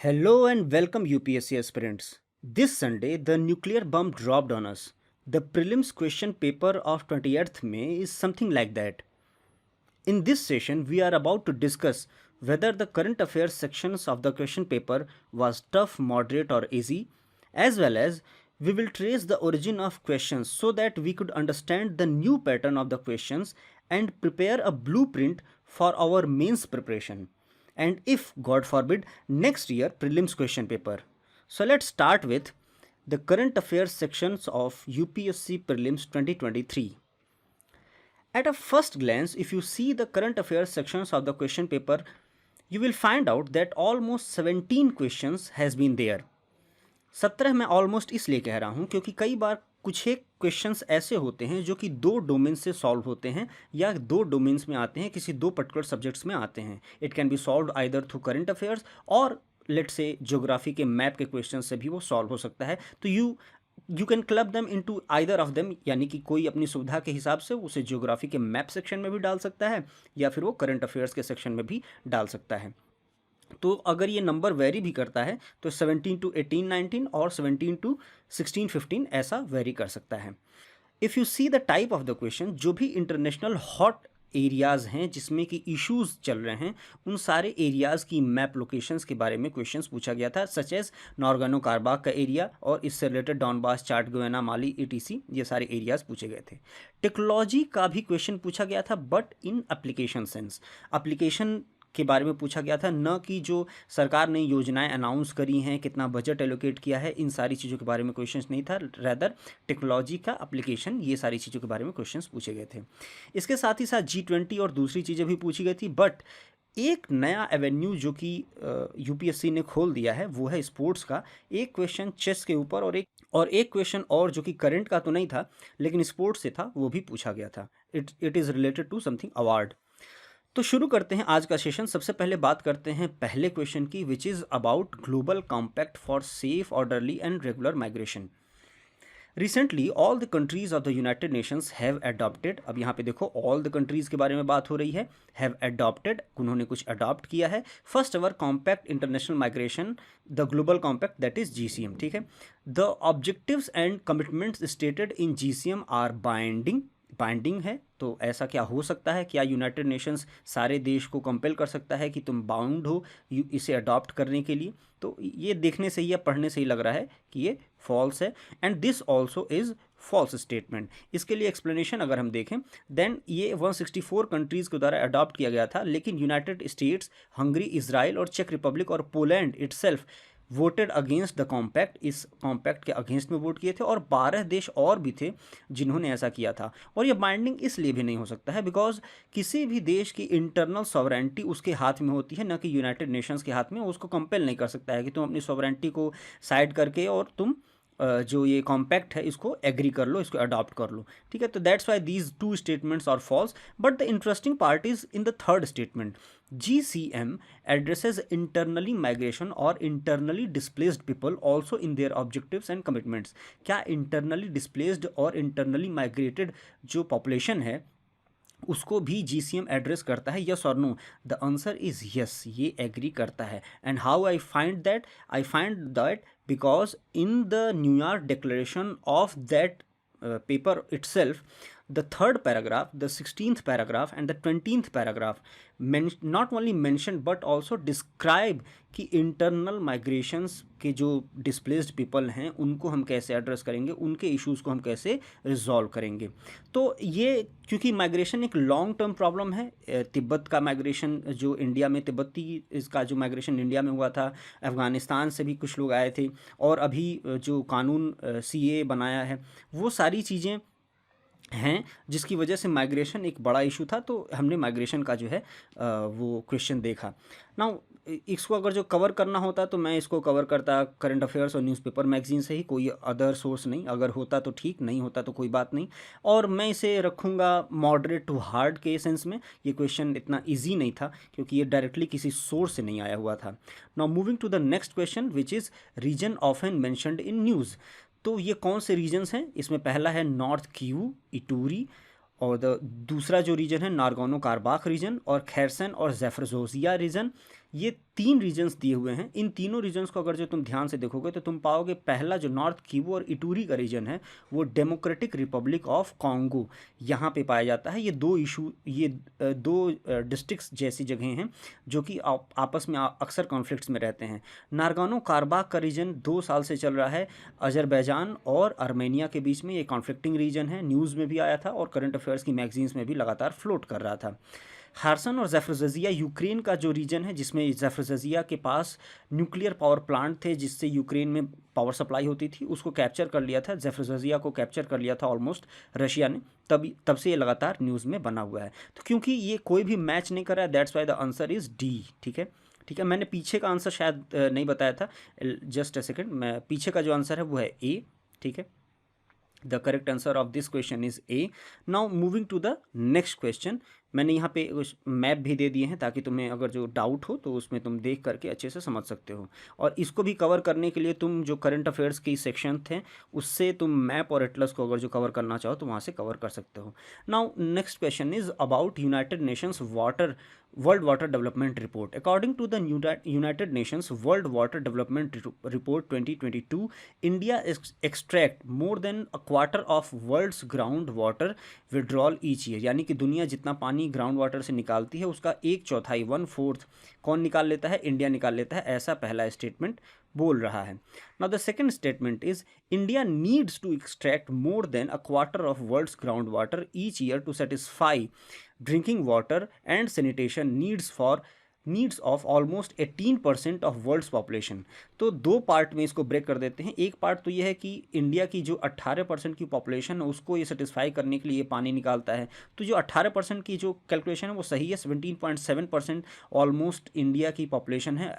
Hello and welcome UPSC aspirants. This Sunday, the nuclear bomb dropped on us. The prelims question paper of 28th May is something like that. In this session, we are about to discuss whether the current affairs sections of the question paper was tough, moderate or easy, as well as we will trace the origin of questions so that we could understand the new pattern of the questions and prepare a blueprint for our mains preparation. And if, God forbid, next year prelims question paper. So let's start with the current affairs sections of UPSC prelims 2023. At a first glance, if you see the current affairs sections of the question paper, you will find out that almost 17 questions has been there. 17 मैं almost इसलिए कह रहा हूँ क्योंकि कई बार कुछ एक questions ऐसे होते हैं जो कि दो डोमेन से सॉल्व होते हैं या दो डोमेन्स में आते हैं, किसी दो पर्टिकुलर सब्जेक्ट्स में आते हैं. It can B solve either through current affairs और लेट्स से ज्योग्राफी के मैप के क्वेश्चन से भी वो सॉल्व हो सकता है. तो you can club them into either of them, यानी कि कोई अपनी सुविधा के हिसाब से उसे ज्योग्राफी के मैप सेक्शन में भी डाल सकता है या फिर वो करंट अफेयर्स के सेक्शन में भी डाल सकता है. तो अगर ये नंबर वेरी भी करता है तो 17 टू 18 19 और 17 टू 16 15 ऐसा वेरी कर सकता है. If you see the type of the question, जो भी इंटरनेशनल हॉट एरियाज़ हैं जिसमें कि इश्यूज़ चल रहे हैं, उन सारे एरियाज़ की मैप लोकेशंस के बारे में क्वेश्चंस पूछा गया था, सच एज नॉर्गनो कारबाग का एरिया और इससे रिलेटेड डॉनबास, चार्ट गुयाना, माली, ईटीसी, ये सारे एरियाज़ पूछे गए थे. टेक्नोलॉजी का भी क्वेश्चन पूछा गया था but in application sense. Application के बारे में पूछा गया था, न कि जो सरकार ने योजनाएं अनाउंस करी हैं, कितना बजट एलोकेट किया है, इन सारी चीज़ों के बारे में क्वेश्चंस नहीं था. रैदर टेक्नोलॉजी का एप्लीकेशन, ये सारी चीज़ों के बारे में क्वेश्चंस पूछे गए थे. इसके साथ ही साथ G20 और दूसरी चीज़ें भी पूछी गई थी. बट एक नया एवेन्यू जो कि यूपीएससी ने खोल दिया है वो है स्पोर्ट्स का. एक क्वेश्चन चेस के ऊपर और एक क्वेश्चन और जो कि करंट का तो नहीं था लेकिन स्पोर्ट्स से था, वो भी पूछा गया था. It is related to something award. तो शुरू करते हैं आज का सेशन. सबसे पहले बात करते हैं पहले क्वेश्चन की, which is about global compact for safe, orderly and regular migration. Recently all the countries of the United Nations have adopted. अब यहाँ पे देखो ऑल द कंट्रीज के बारे में बात हो रही है. हैव अडॉप्टेड, उन्होंने कुछ अडॉप्ट किया है. First ever compact international migration, the global compact, that is GCM. ठीक है. The objectives and commitments stated in GCM are binding है. तो ऐसा क्या हो सकता है? क्या यूनाइटेड नेशंस सारे देश को कंपेल कर सकता है कि तुम बाउंड हो इसे अडॉप्ट करने के लिए? तो ये देखने से ही या पढ़ने से ही लग रहा है कि ये फॉल्स है. And this also is false statement. इसके लिए एक्सप्लेनेशन अगर हम देखें, देन ये 164 कंट्रीज़ के द्वारा अडॉप्ट किया गया था, लेकिन यूनाइटेड स्टेट्स, हंगरी, इजराइल और चेक रिपब्लिक और Poland itself voted against the compact. इस कॉम्पैक्ट के अगेंस्ट में वोट किए थे और 12 देश और भी थे जिन्होंने ऐसा किया था. और ये बाइंडिंग इसलिए भी नहीं हो सकता है बिकॉज किसी भी देश की इंटरनल सॉवरेंटी उसके हाथ में होती है, न कि यूनाइटेड नेशंस के हाथ में. उसको कंपेल नहीं कर सकता है कि तुम अपनी सॉवरेंटी को साइड करके और तुम जो ये कॉम्पैक्ट है इसको एग्री कर लो, इसको अडॉप्ट कर लो. ठीक है. तो that's why these two statements are false. But the interesting part is in the third statement. GCM addresses internally migration or internally displaced people also in their objectives and commitments. क्या internally displaced और internally migrated जो population है उसको भी GCM address करता है, yes और no? The answer is yes, ये एग्री करता है. And how I find that because in the New York declaration of that paper itself, the third paragraph, the 16th paragraph and the 20th paragraph not only mention but also describe कि internal migrations के जो displaced people हैं उनको हम कैसे address करेंगे, उनके issues को हम कैसे रिजॉल्व करेंगे. तो ये क्योंकि माइग्रेशन एक लॉन्ग टर्म प्रॉब्लम है. तिब्बत का माइग्रेशन जो इंडिया में, तिब्बती इसका जो माइग्रेशन इंडिया में हुआ था, अफ़गानिस्तान से भी कुछ लोग आए थे, और अभी जो कानून CA बनाया है, वो सारी चीज़ें हैं जिसकी वजह से माइग्रेशन एक बड़ा इशू था. तो हमने माइग्रेशन का जो है वो क्वेश्चन देखा. नाउ इसको अगर जो कवर करना होता तो मैं इसको कवर करता करंट अफेयर्स और न्यूज़पेपर मैगजीन से ही, कोई अदर सोर्स नहीं. अगर होता तो ठीक, नहीं होता तो कोई बात नहीं. और मैं इसे रखूँगा मॉडरेट टू हार्ड के सेंस में. ये क्वेश्चन इतना ईजी नहीं था क्योंकि ये डायरेक्टली किसी सोर्स से नहीं आया हुआ था. Now moving to the next question which is reason often mentioned in news. तो ये कौन से रीजन्स हैं? इसमें पहला है नॉर्थ कीवू, इटूरी, और दूसरा जो रीजन है नारगोनो कारबाख रीजन, और खैरसन और जेफरजोजिया रीजन. ये 3 रीजन्स दिए हुए हैं। इन तीनों रीजन्स को अगर जो तुम ध्यान से देखोगे तो तुम पाओगे पहला जो नॉर्थ किवू और इटूरी का रीजन है वो डेमोक्रेटिक रिपब्लिक ऑफ कॉन्गो यहाँ पे पाया जाता है। ये दो डिस्ट्रिक्ट्स जैसी जगह हैं जो कि आपस में अक्सर कॉन्फ्लिक्ट्स में रहते हैं। नारगानो कारबाख का रीजन 2 साल से चल रहा है। अजरबैजान और आर्मेनिया के बीच में ये कॉन्फ्लिक्टिंग रीजन है, न्यूज़ में भी आया था और करंट अफेयर्स की मैगजीन्स में भी लगातार फ्लोट कर रहा था। खारसन और ज़ेफ़्रोज़िया यूक्रेन का जो रीजन है जिसमें ज़ेफ़्रोज़िया के पास न्यूक्लियर पावर प्लांट थे जिससे यूक्रेन में पावर सप्लाई होती थी, उसको कैप्चर कर लिया था। ज़ेफ़्रोज़िया को कैप्चर कर लिया था ऑलमोस्ट रशिया ने। तब से ये लगातार न्यूज़ में बना हुआ है। तो क्योंकि ये कोई भी मैच नहीं कर रहा है, that's why the answer is D. ठीक है, ठीक है। मैंने पीछे का आंसर शायद नहीं बताया था, जस्ट अ सेकेंड। मैं पीछे का जो आंसर है वो है ए। ठीक है, the correct answer of this question is A. Now moving to the next question. मैंने यहाँ पे उस मैप भी दे दिए हैं ताकि तुम्हें अगर जो डाउट हो तो उसमें तुम देख करके अच्छे से समझ सकते हो। और इसको भी कवर करने के लिए तुम जो करंट अफेयर्स की सेक्शन थे उससे तुम मैप और एटलस को अगर जो कवर करना चाहो तो वहाँ से कवर कर सकते हो। Now next question is about United Nations water World Water Development Report. According to the United Nations World Water Development Report 2022, India extract more than a quarter of world's groundwater withdrawal each year. यानी कि दुनिया जितना पानी ground water से निकालती है उसका 1/4 1/4 कौन निकाल लेता है? इंडिया निकाल लेता है, ऐसा पहला स्टेटमेंट बोल रहा है। Now the second statement is India needs to extract more than a quarter of world's ground water each year to satisfy drinking water and sanitation needs of almost 18% of world's population. तो दो part में इसको break कर देते हैं। एक part तो ये है कि इंडिया की जो 18% की पॉपुलेशन है उसको ये सेटिस्फाई करने के लिए ये पानी निकालता है। तो जो 18% की जो कैलकुलेशन है वो सही है। 17.7% ऑलमोस्ट इंडिया की पॉपुलेशन है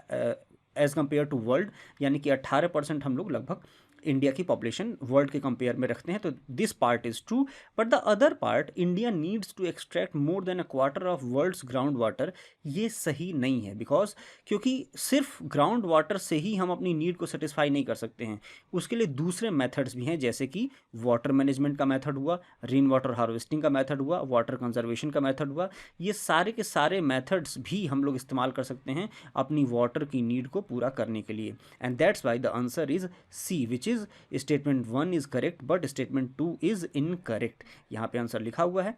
एज़ कम्पेयर टू वर्ल्ड, यानी कि 18% हम लोग लगभग इंडिया की पॉपुलेशन वर्ल्ड के कंपेयर में रखते हैं। तो this part is true, but the other part India needs to extract more than a quarter of world's ground water, ये सही नहीं है। बिकॉज क्योंकि सिर्फ ग्राउंड वाटर से ही हम अपनी नीड को सेटिस्फाई नहीं कर सकते हैं, उसके लिए दूसरे मेथड्स भी हैं, जैसे कि वाटर मैनेजमेंट का मेथड हुआ, रेन वाटर हार्वेस्टिंग का मेथड हुआ, वाटर कंजर्वेशन का मेथड हुआ। ये सारे के सारे मेथड्स भी हम लोग इस्तेमाल कर सकते हैं अपनी वाटर की नीड को पूरा करने के लिए। And that's why the answer is C, which is statement 1 is correct but statement 2 is incorrect. यहाँ पे आंसर लिखा हुआ है।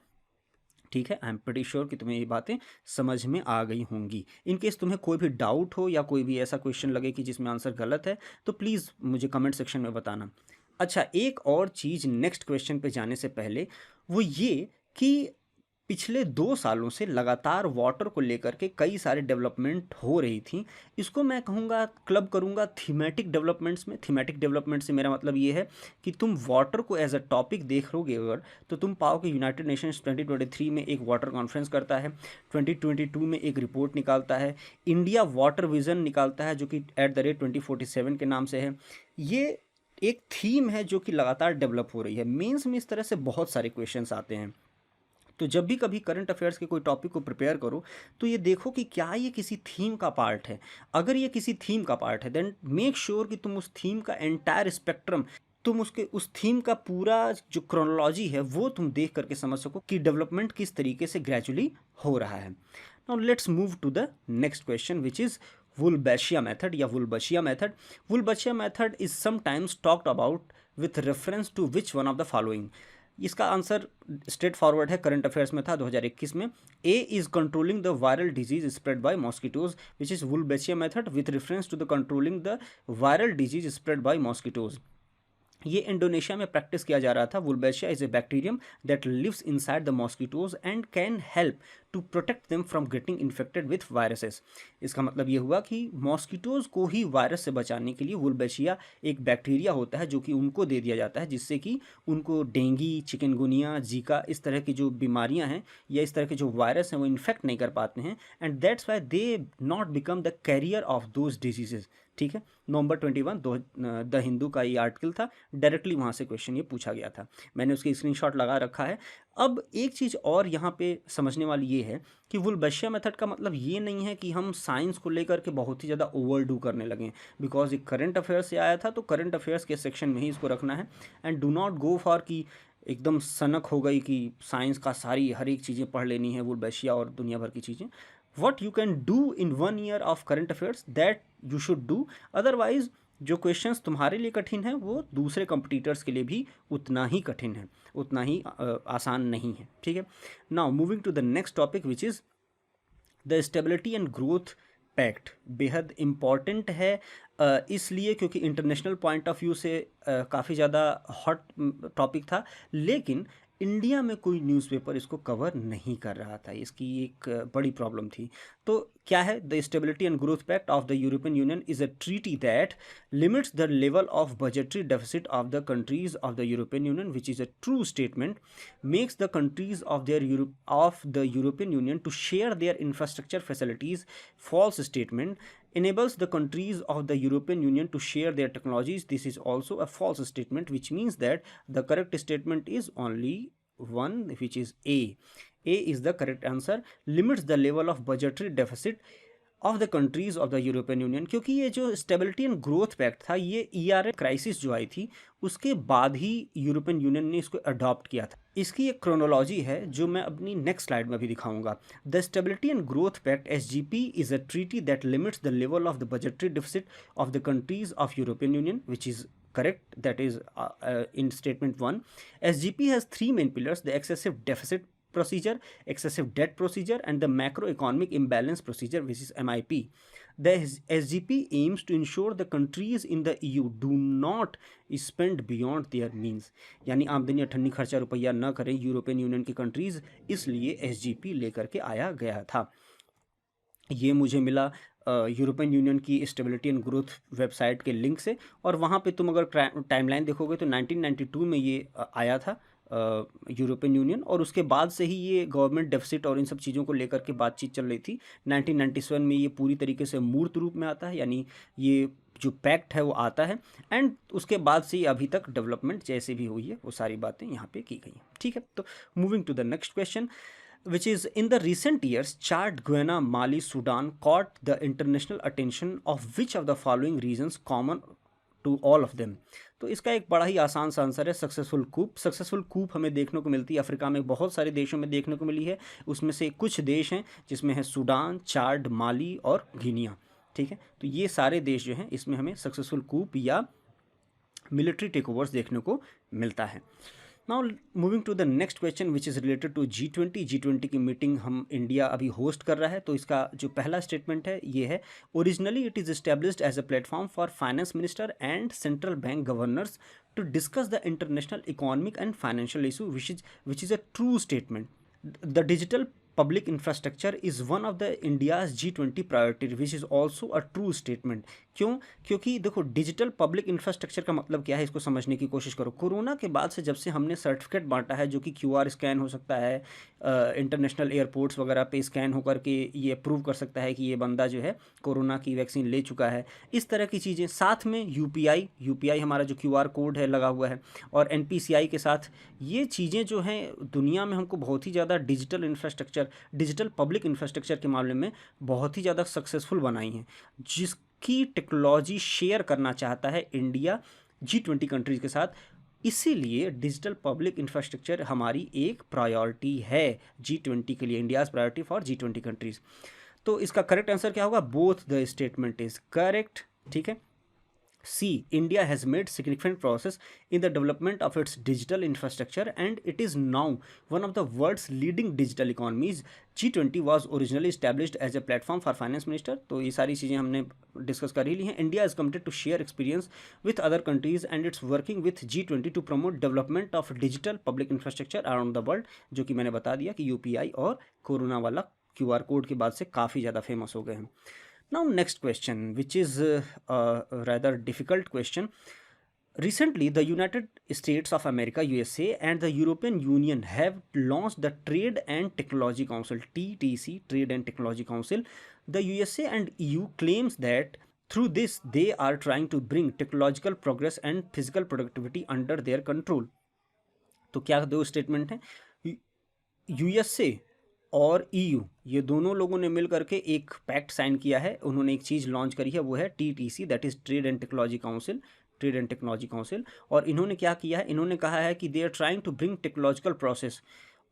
ठीक है, आई एम प्रीटी श्योर कि तुम्हें ये बातें समझ में आ गई होंगी। इन केस तुम्हें कोई भी डाउट हो या कोई भी ऐसा क्वेश्चन लगे कि जिसमें आंसर गलत है तो प्लीज़ मुझे कमेंट सेक्शन में बताना। अच्छा, एक और चीज़ नेक्स्ट क्वेश्चन पे जाने से पहले, वो ये कि पिछले 2 सालों से लगातार वाटर को लेकर के कई सारे डेवलपमेंट हो रही थी। इसको मैं कहूँगा, क्लब करूँगा थीमेटिक डेवलपमेंट्स में। थीमेटिक डेवलपमेंट से मेरा मतलब ये है कि तुम वाटर को एज अ टॉपिक देख लोगे अगर, तो तुम पाओ कि यूनाइटेड नेशंस 2023 में एक वाटर कॉन्फ्रेंस करता है, 2022 में एक रिपोर्ट निकालता है, इंडिया वाटर विजन निकालता है जो कि @2047 के नाम से है। ये एक थीम है जो कि लगातार डेवलप हो रही है। मेंस में इस तरह से बहुत सारे क्वेश्चंस आते हैं। तो जब भी कभी करंट अफेयर्स के कोई टॉपिक को प्रिपेयर करो तो ये देखो कि क्या ये किसी थीम का पार्ट है। अगर ये किसी थीम का पार्ट है देन मेक श्योर कि तुम उस थीम का एंटायर स्पेक्ट्रम, तुम उसके उस थीम का पूरा जो क्रोनोलॉजी है वो तुम देख करके समझ सको कि डेवलपमेंट किस तरीके से ग्रेजुअली हो रहा है। Now let's move to the next question which is Wolbachia method या Wolbachia method. Wolbachia method is sometimes talked about with reference to which one of the following. इसका आंसर स्ट्रेट फॉरवर्ड है, current affairs में था 2021 में। A is controlling the viral disease spread by mosquitoes which is Wolbachia method with reference to the controlling the viral disease spread by mosquitoes. ये Indonesia में practice किया जा रहा था। Wolbachia is a bacterium that lives inside the mosquitoes and can help to protect them from getting infected with viruses. इसका मतलब ये हुआ कि मॉस्किटोज को ही वायरस से बचाने के लिए वुलबैशिया एक बैक्टीरिया होता है जो कि उनको दे दिया जाता है, जिससे कि उनको डेंगी, चिकनगुनिया, जीका इस तरह की जो बीमारियां हैं या इस तरह के जो वायरस हैं वो इन्फेक्ट नहीं कर पाते हैं। And that's why they not become the carrier of those diseases. ठीक है, नवंबर 21 द हिंदू का ये आर्टिकल था, डायरेक्टली वहाँ से क्वेश्चन ये पूछा गया था। मैंने उसकी स्क्रीनशॉट लगा रखा है। अब एक चीज़ और यहाँ पे समझने वाली ये है कि वुलबशिया मेथड का मतलब ये नहीं है कि हम साइंस को लेकर के बहुत ही ज़्यादा ओवरडू करने लगें। बिकॉज ये करंट अफेयर्स से आया था तो करंट अफेयर्स के सेक्शन में ही इसको रखना है। And do not go for कि एकदम सनक हो गई कि साइंस का सारी हर एक चीज़ें पढ़ लेनी है, वुलबशिया और दुनिया भर की चीज़ें। what you can do in 1 year of current affairs that you should do, otherwise जो क्वेश्चंस तुम्हारे लिए कठिन है वो दूसरे कंपटीटर्स के लिए भी उतना ही कठिन है, उतना ही आसान नहीं है, ठीक है। Now moving to the next topic which is the stability and growth pact. बेहद इम्पॉर्टेंट है इसलिए क्योंकि इंटरनेशनल पॉइंट ऑफ व्यू से काफ़ी ज़्यादा हॉट टॉपिक था, लेकिन इंडिया में कोई न्यूज़पेपर इसको कवर नहीं कर रहा था, इसकी एक बड़ी प्रॉब्लम थी। तो क्या है? The stability and growth pact of the European Union is a treaty that limits the level of budgetary deficit of the countries of the European Union which is a true statement, makes the countries of the European Union to share their infrastructure facilities, false statement, enables the countries of the European Union to share their technologies, this is also a false statement, which means that the correct statement is only one, which is A is the correct answer, limits the level of budgetary deficit of the countries of the European union. क्योंकि ये जो stability and growth pact था ये ERM crisis जो आई थी उसके बाद ही European union ने इसको अडॉप्ट किया था। इसकी एक क्रोनोलॉजी है जो मैं अपनी नेक्स्ट स्लाइड में भी दिखाऊंगा। The stability and growth pact SGP is a treaty that limits the level of the budgetary deficit of the countries of European Union which is correct, that is in statement 1. SGP has three main pillars: the excessive deficit procedure, excessive debt procedure, and the macroeconomic imbalance procedure, which is MIP. The SGP aims to ensure the countries in the EU do not spend beyond their means, यानी आमदनी अठन्नी खर्चा रुपया न करें European union की countries, इसलिए SGP लेकर के आया गया था। ये मुझे मिला यूरोपियन यूनियन की स्टेबिलिटी एंड ग्रोथ वेबसाइट के लिंक से, और वहाँ पे तुम अगर टाइमलाइन देखोगे तो 1992 में ये आया था यूरोपियन यूनियन, और उसके बाद से ही ये गवर्नमेंट डेफिसिट और इन सब चीज़ों को लेकर के बातचीत चल रही थी। 1997 में ये पूरी तरीके से मूर्त रूप में आता है, यानी ये जो पैक्ट है वो आता है, एंड उसके बाद से अभी तक डेवलपमेंट जैसे भी हुई है वो सारी बातें यहाँ पे की गई हैं, ठीक है। तो moving to the next question which is in the recent years Chad, Guyana, Mali, Sudan caught the international attention of which of the following reasons common to all of them। तो इसका एक बड़ा ही आसान सा आंसर है successful कूप। Successful कूप हमें देखने को मिलती है अफ्रीका में बहुत सारे देशों में देखने को मिली है, उसमें से कुछ देश हैं जिसमें है सूडान, चाड, माली और गिनिया, ठीक है। तो ये सारे देश जो हैं इसमें हमें सक्सेसफुल कूप या मिलिट्री टेक ओवर्स देखने को मिलता है। Now moving to the next question which is related to G20 की मीटिंग हम इंडिया अभी होस्ट कर रहा है। तो इसका जो पहला स्टेटमेंट है ये है, originally it is established as a platform for finance minister and central bank governors to discuss the international economic and financial issue which is a true statement. The digital public infrastructure is one of the India's G20 priority which is also a true statement। क्यों? क्योंकि देखो digital public infrastructure का मतलब क्या है इसको समझने की कोशिश करो। कोरोना के बाद से जब से हमने सर्टिफिकेट बांटा है जो कि QR स्कैन हो सकता है, इंटरनेशनल एयरपोर्ट्स वगैरह पे स्कैन होकर के ये अप्रूव कर सकता है कि ये बंदा जो है कोरोना की वैक्सीन ले चुका है, इस तरह की चीज़ें, साथ में UPI हमारा जो QR कोड है लगा हुआ है, और NPCI के साथ, ये चीज़ें जो हैं दुनिया में हमको बहुत ही ज़्यादा digital infrastructure, digital public infrastructure के मामले में बहुत ही ज़्यादा सक्सेसफुल बनाई हैं, जिसकी टेक्नोलॉजी शेयर करना चाहता है इंडिया G20 कंट्रीज़ के साथ। इसीलिए डिजिटल पब्लिक इंफ्रास्ट्रक्चर हमारी एक प्रायोरिटी है G20 के लिए, India's priority for G20 countries. तो इसका करेक्ट आंसर क्या होगा? Both the statement is correct, ठीक है। C. India has made significant progress in the development of its digital infrastructure and it is now one of the world's leading digital economies. G20 was originally established as a platform for finance minister। तो ये सारी चीज़ें हमने discuss कर ही ली हैं। India is committed to share experience with other countries and it's working with G20 to promote development of digital public infrastructure around the world, जो कि मैंने बता दिया कि UPI और कोरोना वाला QR कोड के बाद से काफ़ी ज़्यादा फेमस हो गए हैं। Now next question, which is a rather difficult question. Recently, the United States of America (USA) and the European Union have launched the Trade and Technology Council (TTC), Trade and Technology Council. The USA and EU claims that through this they are trying to bring technological progress and physical productivity under their control। तो क्या दो statement हैं? USA और EU ये दोनों लोगों ने मिल करके एक पैक्ट साइन किया है, उन्होंने एक चीज़ लॉन्च करी है, वो है TTC, that is trade and technology council. और इन्होंने क्या किया है? इन्होंने कहा है कि they are trying to bring technological process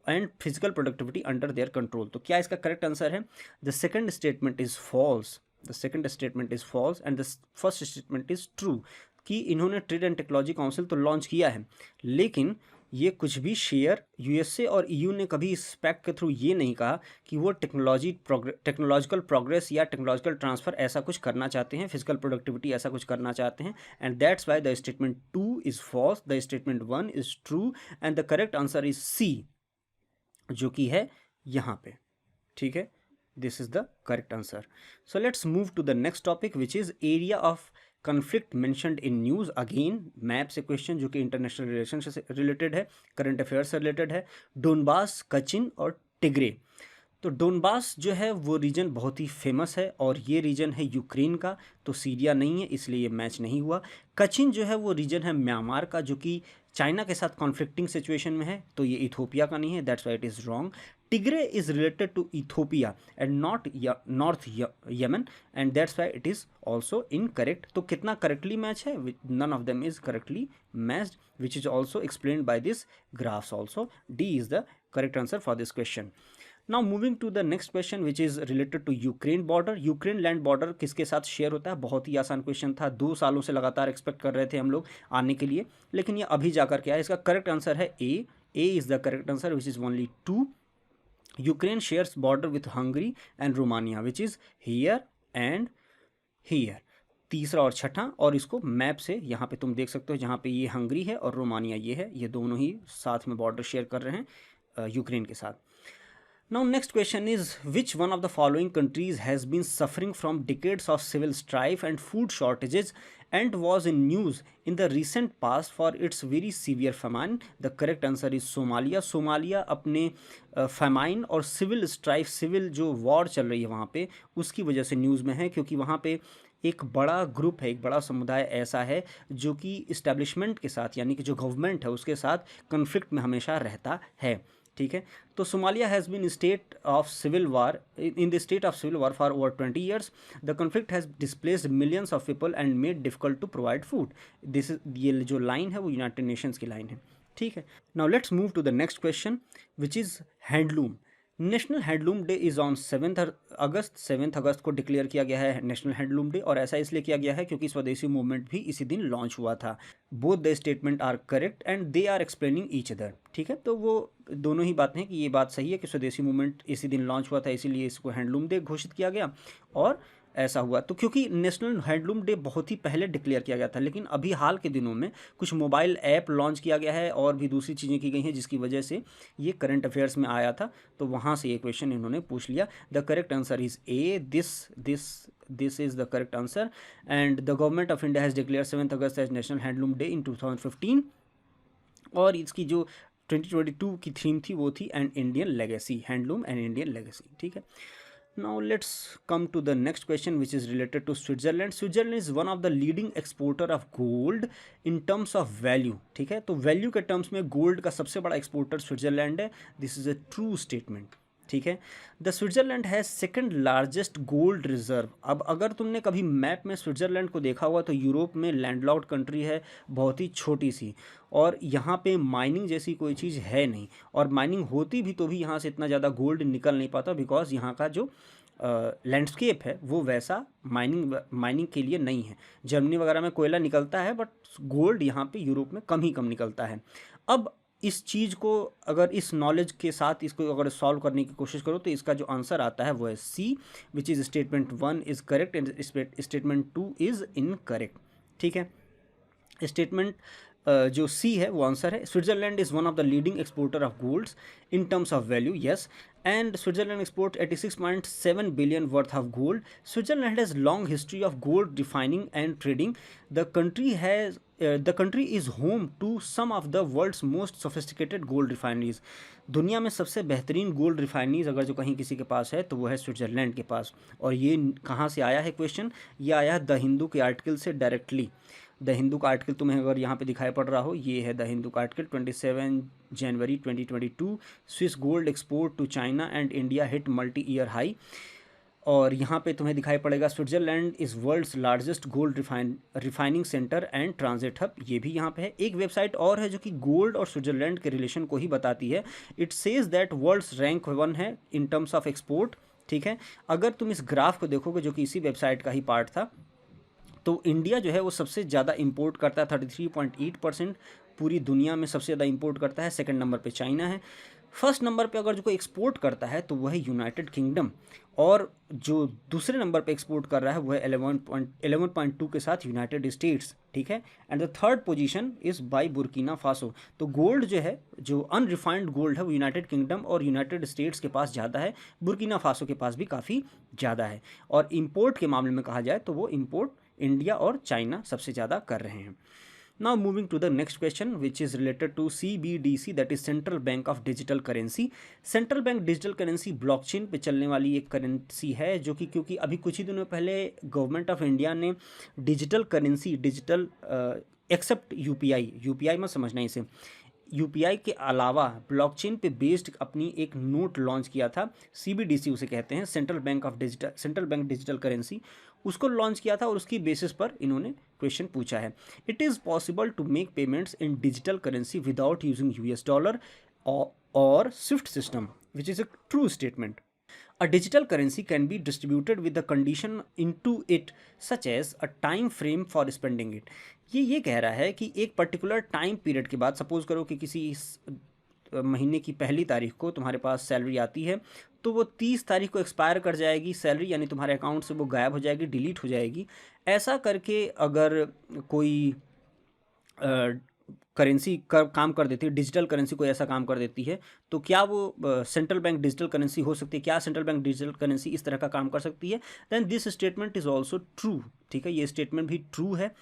and physical productivity under their control. तो क्या इसका करेक्ट आंसर है? The second statement is false, the second statement is false and the first statement is true, कि इन्होंने trade and technology council तो launch किया है, लेकिन ये कुछ भी शेयर यूएसए और ईयू ने कभी इस पैक्ट के थ्रू ये नहीं कहा कि वो टेक्नोलॉजिकल प्रोग्रेस या टेक्नोलॉजिकल ट्रांसफर ऐसा कुछ करना चाहते हैं, फिजिकल प्रोडक्टिविटी ऐसा कुछ करना चाहते हैं। And that's why the statement 2 is false, the statement 1 is true and the correct answer is C, जो कि है यहाँ पे। ठीक है, this is the correct answer. So let's move to the next topic which is area of conflict mentioned in news. Again map से question जो कि इंटरनेशनल रिलेशन से रिलेटेड है, करंट अफेयर से रिलेटेड है। डोनबास, कचिन और Tigray. तो Donbas जो है वो रीजन बहुत ही फेमस है और ये रीजन है यूक्रेन का, तो सीरिया नहीं है, इसलिए ये मैच नहीं हुआ। कचिन जो है वो रीजन है म्यांमार का, जो कि चाइना के साथ कॉन्फ्लिक्टिंग सिचुएशन में है, तो ये इथोपिया का नहीं है, that's why it is wrong. Tigray is related to Ethiopia and not north Yemen and that's why it is also incorrect. तो कितना करेक्टली मैच है? None of them is correctly matched, which is also explained by this graphs also. D is the correct answer for this question. Now moving to the next question which is related to Ukraine border. Ukraine land border किसके साथ share होता है? बहुत ही आसान question था, 2 सालों से लगातार एक्सपेक्ट कर रहे थे हम लोग आने के लिए, लेकिन ये अभी जाकर के आया। इसका करेक्ट आंसर है A is the correct answer which is only 2। Ukraine shares border with Hungary and Romania which is here and here, तीसरा और छठा। और इसको मैप से यहाँ पे तुम देख सकते हो, जहाँ पे ये हंगरी है और रोमानिया ये है, ये दोनों ही साथ में बॉर्डर शेयर कर रहे हैं यूक्रेन के साथ। Now next question is, which one of the following countries has been suffering from decades of civil strife and food shortages and was in news in the recent past for its very severe famine? The correct answer is Somalia. Somalia अपने famine और civil strife, civil जो war चल रही है वहाँ पे, उसकी वजह से न्यूज़ में है, क्योंकि वहाँ पे एक बड़ा ग्रुप है, एक बड़ा समुदाय ऐसा है जो कि इस्टेब्लिशमेंट के साथ, यानी कि जो गवर्नमेंट है उसके साथ कन्फ्लिक्ट में हमेशा रहता है। ठीक है, तो Somalia has been state of civil war in the state of civil war for over 20 years. The conflict has displaced millions of people and made difficult to provide food. This ये जो line है वो United Nations की line है। ठीक है, now let's move to the next question which is handloom. National handloom day is on 7 August. 7 अगस्त को डिक्लेयर किया गया है नेशनल हैंडलूम डे, और ऐसा इसलिए किया गया है क्योंकि स्वदेशी मूवमेंट भी इसी दिन लॉन्च हुआ था। Both the statement are correct and they are explaining each other. ठीक है, तो वो दोनों ही बातें हैं कि ये बात सही है कि स्वदेशी मूवमेंट इसी दिन लॉन्च हुआ था, इसीलिए इसको हैंडलूम डे घोषित किया गया, और ऐसा हुआ। तो क्योंकि नेशनल हैंडलूम डे बहुत ही पहले डिक्लेयर किया गया था, लेकिन अभी हाल के दिनों में कुछ मोबाइल ऐप लॉन्च किया गया है और भी दूसरी चीज़ें की गई हैं, जिसकी वजह से ये करंट अफेयर्स में आया था, तो वहाँ से ये क्वेश्चन इन्होंने पूछ लिया। The correct answer is A, this is the correct answer. And the government of India has declare 7 August as national handloom day in 2015, और इसकी जो 2022 की थीम थी वो थी and Indian legacy, handloom and Indian legacy. ठीक है, now let's come to the next question which is related to Switzerland. Switzerland is one of the leading exporter of gold in terms of value. ठीक है, तो value के terms में gold का सबसे बड़ा एक्सपोर्टर स्विट्जरलैंड है। This is a true statement. ठीक है, the Switzerland has second largest gold reserve. अब अगर तुमने कभी मैप में स्विट्जरलैंड को देखा हुआ तो यूरोप में लैंडलॉक्ड कंट्री है, बहुत ही छोटी सी, और यहाँ पे माइनिंग जैसी कोई चीज़ है नहीं, और माइनिंग होती भी तो भी यहाँ से इतना ज़्यादा गोल्ड निकल नहीं पाता, बिकॉज यहाँ का जो लैंडस्केप है वो वैसा माइनिंग के लिए नहीं है। जर्मनी वगैरह में कोयला निकलता है, बट गोल्ड यहाँ पे यूरोप में कम ही कम निकलता है। अब इस चीज़ को अगर इस नॉलेज के साथ इसको अगर सॉल्व करने की कोशिश करो तो इसका जो आंसर आता है वो है C, which is statement 1 is correct and statement 2 is incorrect. ठीक है, स्टेटमेंट जो सी है वो आंसर है। Switzerland is one of the leading exporter of golds in terms of value, yes, and Switzerland exports 86.7 billion worth of gold. Switzerland has long history of gold refining and trading. The country is home to some of the world's most sophisticated gold refineries. दुनिया में सबसे बेहतरीन gold refineries अगर जो कहीं किसी के पास है तो वो है स्विट्जरलैंड के पास। और ये कहाँ से आया है क्वेश्चन? ये आया है द हिंदू के आर्टिकल से डायरेक्टली। द हिंदू का आर्टिकल तुम्हें अगर यहाँ पे दिखाई पड़ रहा हो, ये है द हिंदू का आर्टिकल 27 जनवरी 2022। Swiss gold export to China and India hit multi year high. और यहाँ पे तुम्हें दिखाई पड़ेगा Switzerland is world's largest gold refining centre and transit hub, ये भी यहाँ पे है। एक वेबसाइट और है जो कि गोल्ड और स्विट्जरलैंड के रिलेशन को ही बताती है। It says that world's rank 1 है इन टर्म्स ऑफ एक्सपोर्ट। ठीक है, अगर तुम इस ग्राफ को देखोगे जो कि इसी वेबसाइट का ही पार्ट था, तो इंडिया जो है वो सबसे ज़्यादा इंपोर्ट करता है 33.8%, पूरी दुनिया में सबसे ज़्यादा इंपोर्ट करता है। सेकंड नंबर पे चाइना है। फर्स्ट नंबर पे अगर जो कोई एक्सपोर्ट करता है तो वह है यूनाइटेड किंगडम, और जो दूसरे नंबर पे एक्सपोर्ट कर रहा है वह है 11.2 के साथ यूनाइटेड स्टेट्स। ठीक है, and the third position is by Burkina Faso. तो गोल्ड जो है, जो अनरिफाइंड गोल्ड है, वो यूनाइटेड किंगडम और यूनाइटेड स्टेट्स के पास ज़्यादा है, बुर्किना फासो के पास भी काफ़ी ज़्यादा है। और इम्पोर्ट के मामले में कहा जाए तो वो इम्पोर्ट इंडिया और चाइना सबसे ज़्यादा कर रहे हैं। Now moving to the next question, which is related to CBDC, that is Central Bank of Digital Currency. Central Bank Digital Currency blockchain पे चलने वाली एक करेंसी है, जो कि क्योंकि अभी कुछ ही दिनों पहले गवर्नमेंट ऑफ इंडिया ने digital currency, digital except UPI मत समझना इसे, यूपीआई के अलावा ब्लॉकचेन पे बेस्ड अपनी एक नोट लॉन्च किया था। सीबीडीसी उसे कहते हैं, सेंट्रल बैंक डिजिटल करेंसी, उसको लॉन्च किया था और उसकी बेसिस पर इन्होंने क्वेश्चन पूछा है। It is possible to make payments in digital currency without using US dollar और SWIFT system, which is a true statement. A digital currency can be distributed with the condition into it such as a time frame for spending it. ये कह रहा है कि एक particular time period के बाद, suppose करो कि किसी महीने की पहली तारीख को तुम्हारे पास सैलरी आती है, तो वो 30 तारीख को एक्सपायर कर जाएगी सैलरी, यानी तुम्हारे अकाउंट से वो गायब हो जाएगी, डिलीट हो जाएगी। ऐसा करके अगर कोई करेंसी काम कर देती है, डिजिटल करेंसी कोई ऐसा काम कर देती है, तो क्या वो सेंट्रल बैंक डिजिटल करेंसी हो सकती है? क्या सेंट्रल बैंक डिजिटल करेंसी इस तरह का काम कर सकती है? Then this statement is also true. ठीक है, ये स्टेटमेंट भी ट्रू है।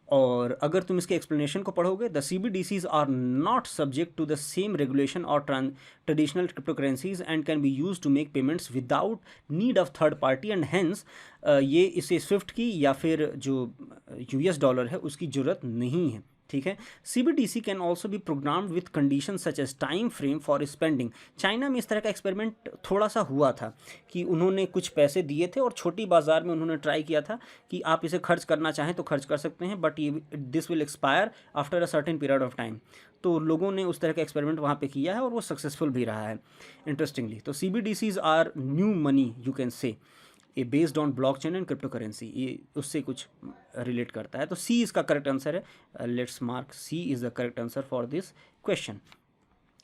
और अगर तुम इसके एक्सप्लेनेशन को पढ़ोगे, the CBDCs are not subject to the same regulation और traditional crypto currencies and can be use to make payments without need of third party, and hence ये इसे स्विफ्ट की या फिर जो यूएस डॉलर है उसकी ज़रूरत नहीं है। ठीक है, CBDC can also be programmed with condition such as time frame for spending. China में इस तरह का एक्सपेरिमेंट थोड़ा सा हुआ था कि उन्होंने कुछ पैसे दिए थे और छोटी बाजार में उन्होंने ट्राई किया था कि आप इसे खर्च करना चाहें तो खर्च कर सकते हैं, बट ये this will expire after a certain period of time. तो लोगों ने उस तरह का एक्सपेरिमेंट वहाँ पे किया है और वो सक्सेसफुल भी रहा है, इंटरेस्टिंगली। तो CBDCs are new money, you can say, ये based on blockchain and crypto currency, ये उससे कुछ रिलेट करता है। तो सी इसका करेक्ट आंसर है। Let's mark C is the correct answer for this question.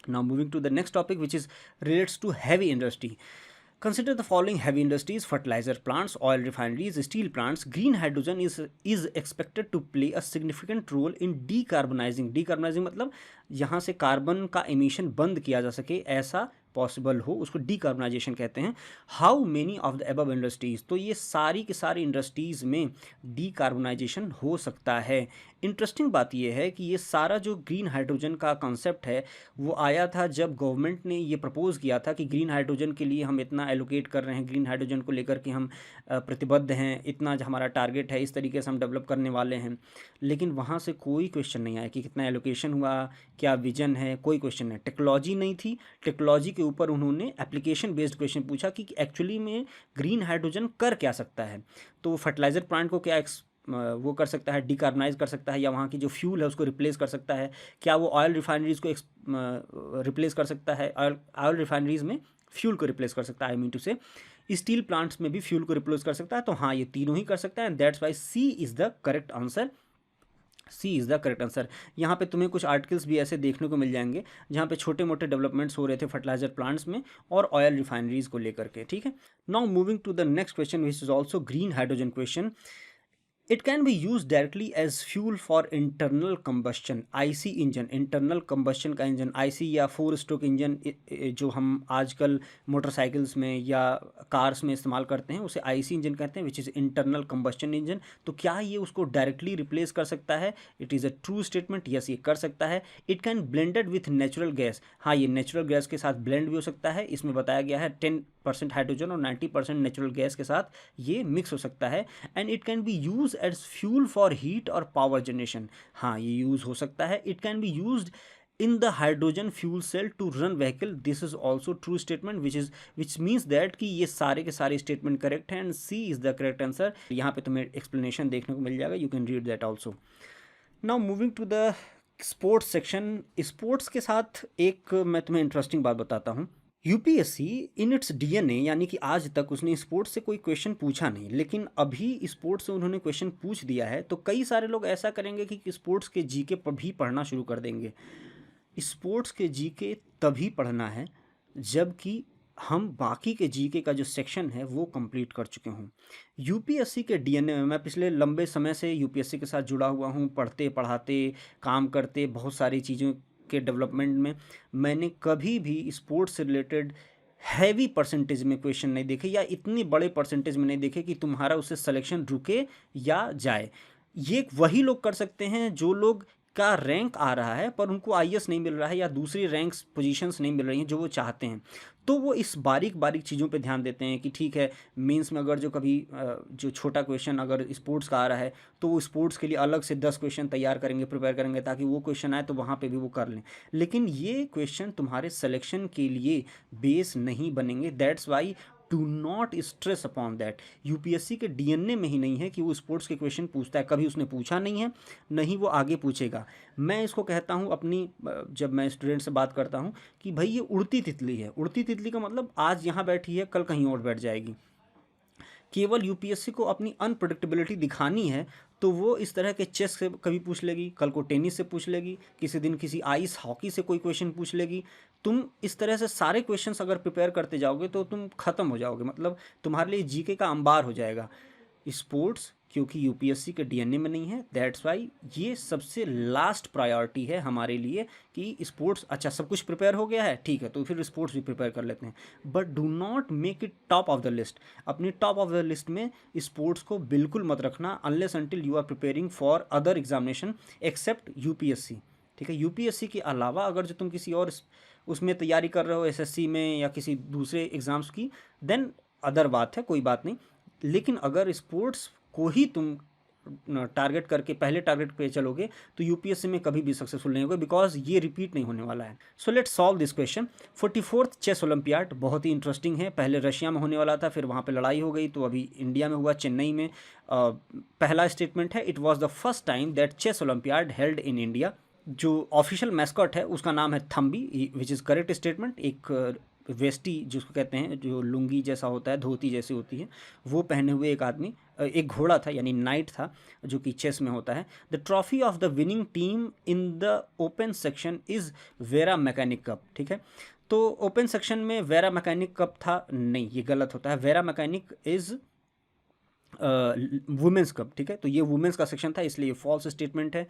Now moving to the next topic which is relates to heavy industry. Consider the following heavy industries: fertilizer plants, oil refineries, steel plants. Green hydrogen is expected to play a significant role in decarbonizing. Decarbonizing मतलब यहाँ से carbon का emission बंद किया जा सके, ऐसा possible हो, उसको डीकार्बनाइजेशन कहते हैं। How many of the above industries, तो ये सारी की सारी इंडस्ट्रीज़ में डीकार्बनाइजेशन हो सकता है। इंटरेस्टिंग बात यह है कि ये सारा जो ग्रीन हाइड्रोजन का कॉन्सेप्ट है वो आया था जब गवर्नमेंट ने ये प्रपोज़ किया था कि ग्रीन हाइड्रोजन के लिए हम इतना एलोकेट कर रहे हैं, ग्रीन हाइड्रोजन को लेकर के हम प्रतिबद्ध हैं, इतना हमारा टारगेट है, इस तरीके से हम डेवलप करने वाले हैं। लेकिन वहाँ से कोई क्वेश्चन नहीं आया कि कितना एलोकेशन हुआ, क्या विजन है, कोई क्वेश्चन नहीं। टेक्नोलॉजी नहीं थी, टेक्नोलॉजी के ऊपर उन्होंने एप्लीकेशन बेस्ड क्वेश्चन पूछा कि एक्चुअली में ग्रीन हाइड्रोजन कर क्या सकता है। तो फर्टिलाइज़र प्लांट को क्या वो कर सकता है, डिकार्बनाइज कर सकता है, या वहाँ की जो फ्यूल है उसको रिप्लेस कर सकता है। क्या वो ऑयल रिफाइनरीज़ को रिप्लेस कर सकता है, ऑयल रिफाइनरीज़ में फ्यूल को रिप्लेस कर सकता है, आई मीन टू से स्टील प्लांट्स में भी फ्यूल को रिप्लेस कर सकता है। तो हाँ, ये तीनों ही कर सकता है, and that's why C is the correct answer. C is the correct answer. यहाँ पे तुम्हें कुछ आर्टिकल्स भी ऐसे देखने को मिल जाएंगे जहाँ पे छोटे मोटे डेवलपमेंट्स हो रहे थे फर्टिलाइजर प्लांट्स में और ऑयल रिफाइनरीज को लेकर के। ठीक है, now moving to the next question which is also green hydrogen question. It can be used directly as fuel for internal combustion IC engine, internal combustion का इंजन, IC या 4 stroke engine जो हम आजकल मोटरसाइकिल्स में या cars में इस्तेमाल करते हैं उसे IC इंजन कहते हैं, which is internal combustion engine. तो क्या ये उसको डायरेक्टली रिप्लेस कर सकता है? It is a true statement, yes ये कर सकता है। It can blended with natural gas, हाँ ये नेचुरल गैस के साथ ब्लेंड भी हो सकता है। इसमें बताया गया है 10% हाइड्रोजन और 90% नेचुरल गैस के साथ ये मिक्स हो सकता है। And it can be use as fuel for heat और पावर जनरेशन, हाँ ये यूज़ हो सकता है। It can be used in the hydrogen fuel cell to run vehicle. This is also true statement, which means that कि ये सारे के सारे स्टेटमेंट करेक्ट हैं and C is the correct answer. यहाँ पे तुम्हें एक्सप्लेनेशन देखने को मिल जाएगा, you can read that also. Now moving to the sports section. Sports के साथ एक मैं तुम्हें इंटरेस्टिंग बात बताता हूँ. यूपीएससी इन इट्स डीएनए, यानी कि आज तक उसने स्पोर्ट्स से कोई क्वेश्चन पूछा नहीं, लेकिन अभी स्पोर्ट्स से उन्होंने क्वेश्चन पूछ दिया है. तो कई सारे लोग ऐसा करेंगे कि स्पोर्ट्स के जीके पर भी पढ़ना शुरू कर देंगे. स्पोर्ट्स के जीके तभी पढ़ना है जबकि हम बाकी के जीके का जो सेक्शन है वो कंप्लीट कर चुके हों. यूपीएससी के डीएनए में, मैं पिछले लंबे समय से यूपीएससी के साथ जुड़ा हुआ हूँ, पढ़ते पढ़ाते काम करते बहुत सारी चीज़ों के डेवलपमेंट में मैंने कभी भी स्पोर्ट्स से रिलेटेड हैवी परसेंटेज में क्वेश्चन नहीं देखे या इतनी बड़े परसेंटेज में नहीं देखे कि तुम्हारा उससे सिलेक्शन रुके या जाए. ये वही लोग कर सकते हैं जो लोग का रैंक आ रहा है पर उनको आईएएस नहीं मिल रहा है या दूसरी रैंक्स पोजीशंस नहीं मिल रही हैं जो वो चाहते हैं. तो वो इस बारीक बारीक चीज़ों पे ध्यान देते हैं कि ठीक है, मेंस में अगर जो कभी जो छोटा क्वेश्चन अगर स्पोर्ट्स का आ रहा है तो वो स्पोर्ट्स के लिए अलग से 10 क्वेश्चन तैयार करेंगे, प्रिपेयर करेंगे, ताकि वो क्वेश्चन आए तो वहाँ पे भी वो कर लें. लेकिन ये क्वेश्चन तुम्हारे सिलेक्शन के लिए बेस नहीं बनेंगे. That's why do not stress upon that. UPSC के डीएनए में ही नहीं है कि वो स्पोर्ट्स के क्वेश्चन पूछता है, कभी उसने पूछा नहीं है, नहीं वो आगे पूछेगा. मैं इसको कहता हूँ अपनी, जब मैं स्टूडेंट से बात करता हूँ कि भाई ये उड़ती तितली है. उड़ती तितली का मतलब आज यहाँ बैठी है कल कहीं और बैठ जाएगी. केवल यूपीएससी को अपनी अनप्रडिक्टेबिलिटी दिखानी है तो वो इस तरह के चेस से कभी पूछ लेगी, कल को टेनिस से पूछ लेगी, किसी दिन किसी आइस हॉकी से कोई क्वेश्चन पूछ लेगी. तुम इस तरह से सारे क्वेश्चंस अगर प्रिपेयर करते जाओगे तो तुम ख़त्म हो जाओगे, मतलब तुम्हारे लिए जीके का अंबार हो जाएगा. स्पोर्ट्स क्योंकि यूपीएससी के डीएनए में नहीं है, दैट्स वाई ये सबसे लास्ट प्रायोरिटी है हमारे लिए कि स्पोर्ट्स. अच्छा, सब कुछ प्रिपेयर हो गया है, ठीक है, तो फिर स्पोर्ट्स भी प्रिपेयर कर लेते हैं, but do not make it top of the list. अपनी टॉप ऑफ द लिस्ट में स्पोर्ट्स को बिल्कुल मत रखना unless until you are preparing for other examination except UPSC. ठीक है, यूपीएससी के अलावा अगर जो तुम किसी और उसमें तैयारी कर रहे हो, एसएससी में या किसी दूसरे एग्ज़ाम्स की, देन अदर बात है, कोई बात नहीं. लेकिन अगर स्पोर्ट्स को ही तुम टारगेट करके पहले टारगेट पे चलोगे तो यूपीएससी में कभी भी सक्सेसफुल नहीं होगे, बिकॉज ये रिपीट नहीं होने वाला है. So let's solve this question. 44th chess olympiad बहुत ही इंटरेस्टिंग है. पहले रशिया में होने वाला था, फिर वहाँ पे लड़ाई हो गई, तो अभी इंडिया में हुआ, चेन्नई में. पहला स्टेटमेंट है, it was the first time that chess olympiad held in India. जो ऑफिशियल मैस्कॉट है उसका नाम है Thambi, which is correct statement. एक वेस्टी जिसको कहते हैं, जो लुंगी जैसा होता है, धोती जैसी होती है, वो पहने हुए एक आदमी, एक घोड़ा था यानी नाइट था, जो कि चेस में होता है. The trophy of the winning team in the open section is vera Menchik cup. ठीक है, तो ओपन सेक्शन में वेरा मैकेनिक कप था, नहीं ये गलत होता है. Vera mechanic is women's cup. ठीक है, तो ये वुमेंस का सेक्शन था, इसलिए फॉल्स स्टेटमेंट है.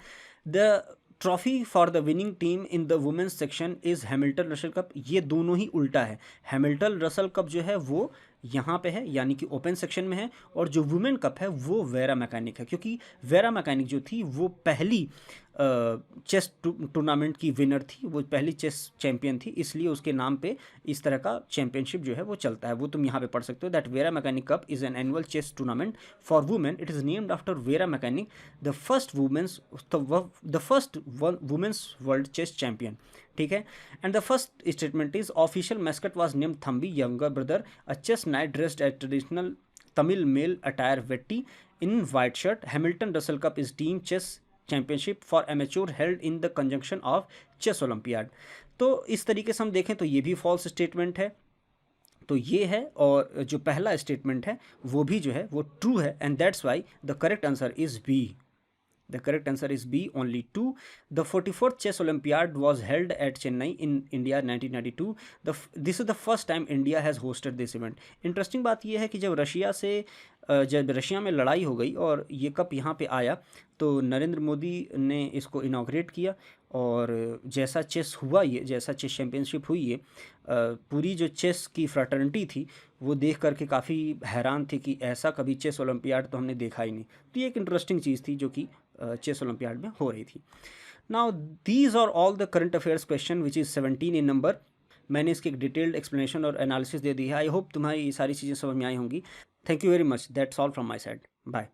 The trophy for the winning team in the women's section is Hamilton Russell cup. ये दोनों ही उल्टा है. हैमिल्टन रसल कप जो है वो यहाँ पे है, यानी कि ओपन सेक्शन में है, और जो वुमेन कप है वो वेरा मैकेनिक है, क्योंकि वेरा मैकेनिक जो थी वो पहली चेस टूर्नामेंट की विनर थी, वो पहली चेस चैंपियन थी, इसलिए उसके नाम पे इस तरह का चैंपियनशिप जो है वो चलता है. वो तुम यहाँ पे पढ़ सकते हो, that Vera Menchik cup is an annual chess tournament for women. It is named after Vera Menchik, the first women's world chess champion. ठीक है, and the first statement is official mascot was named Thambi, younger brother, a chess knight dressed at traditional Tamil male attire vetti in white shirt. Hamilton Russell cup is team chess championship for amateur held in the conjunction of chess olympiad. तो इस तरीके से हम देखें तो ये भी false statement है. तो ये है, और जो पहला स्टेटमेंट है वो भी जो है वो ट्रू है, and that's why the correct answer is B. The correct answer is B, only 2. The 44th Chess Olympiad was held at Chennai in India 1992. This is the first time India has hosted this event. Interesting बात यह है कि जब Russia में लड़ाई हो गई और ये कप यहाँ पे आया तो नरेंद्र मोदी ने इसको इनॉग्रेट किया, और जैसा चेस हुआ, ये जैसा चेस चैम्पियनशिप हुई, ये पूरी जो चेस की फ्रैटर्निटी थी वो देख करके काफ़ी हैरान थी कि ऐसा कभी चेस ओलंपियाड तो हमने देखा ही नहीं. तो ये एक इंटरेस्टिंग चीज़ थी जो कि चेस ओलंपियाड में हो रही थी. Now these are all the current affairs question which is 17 in number. मैंने इसकी एक डिटेल्ड एक्सप्लेनेशन और एनालिसिस दे दी है. आई होप तुम्हारी ये सारी चीज़ें समझ में आई होंगी. Thank you very much. That's all from my side. Bye.